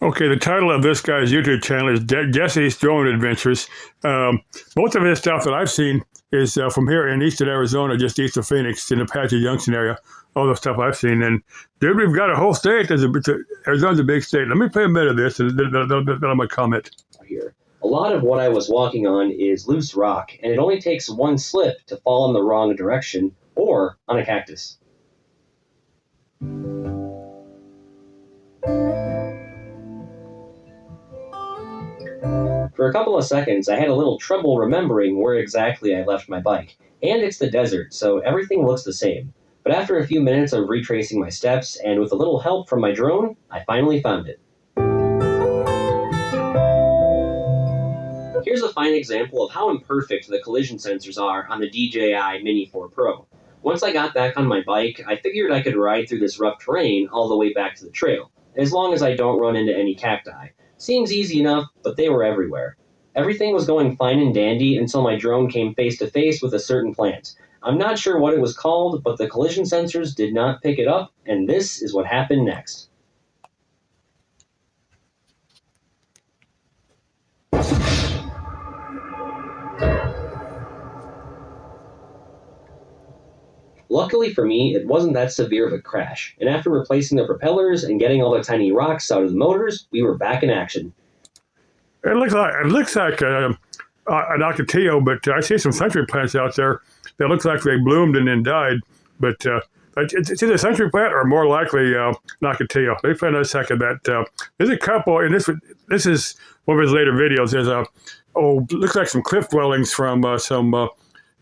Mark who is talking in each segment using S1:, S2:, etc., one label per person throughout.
S1: Okay, the title of this guy's YouTube channel is Jesse's Drone Adventures. Most of his stuff that I've seen is from here in eastern Arizona, just east of Phoenix, in the Apache Junction area. All the stuff I've seen. And dude, we've got a whole state. Arizona's a big state. Let me play a bit of this, and then I'm going to comment.
S2: Here. A lot of what I was walking on is loose rock, and it only takes one slip to fall in the wrong direction or on a cactus. For a couple of seconds, I had a little trouble remembering where exactly I left my bike. And it's the desert, so everything looks the same. But after a few minutes of retracing my steps, and with a little help from my drone, I finally found it. Here's a fine example of how imperfect the collision sensors are on the DJI Mini 4 Pro. Once I got back on my bike, I figured I could ride through this rough terrain all the way back to the trail, as long as I don't run into any cacti. Seems easy enough, but they were everywhere. Everything was going fine and dandy until my drone came face to face with a certain plant. I'm not sure what it was called, but the collision sensors did not pick it up, and this is what happened next. Luckily for me, it wasn't that severe of a crash, and after replacing the propellers and getting all the tiny rocks out of the motors, we were back in action.
S1: It looks like an ocotillo, but I see some century plants out there that looks like they bloomed and then died. But it's either a century plant or more likely an ocotillo. Let me find out a second. There's a couple, and this is one of his later videos. There's looks like some cliff dwellings from some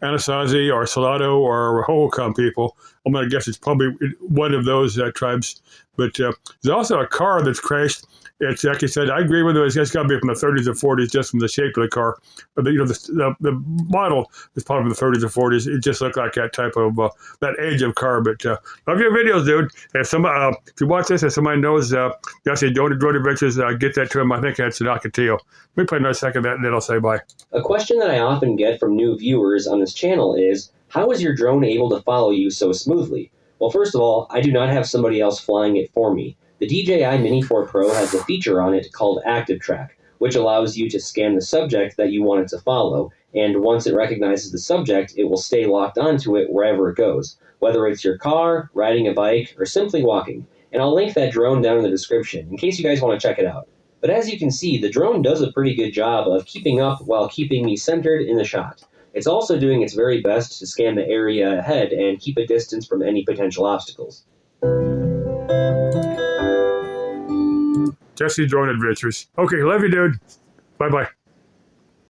S1: Anasazi or Salado or Hohokam people. I'm going to guess it's probably one of those tribes. But there's also a car that's crashed. It's like I said, I agree with it. It's got to be from the 30s or 40s, just from the shape of the car. But the model is probably from the 30s or 40s. It just looked like that type of that age of car. But love your videos, dude. If you watch this, if somebody knows Jesse Drone Adventures, get that to him. I think that's an ocotillo. Let me play another second of that, and then I'll say bye.
S2: A question that I often get from new viewers on this channel is, how is your drone able to follow you so smoothly? Well, first of all, I do not have somebody else flying it for me. The DJI Mini 4 Pro has a feature on it called Active Track, which allows you to scan the subject that you want it to follow, and once it recognizes the subject, it will stay locked onto it wherever it goes, whether it's your car, riding a bike, or simply walking. And I'll link that drone down in the description in case you guys want to check it out. But as you can see, the drone does a pretty good job of keeping up while keeping me centered in the shot. It's also doing its very best to scan the area ahead and keep a distance from any potential obstacles.
S1: Jesse Drone Adventures. Okay, love you, dude. Bye-bye.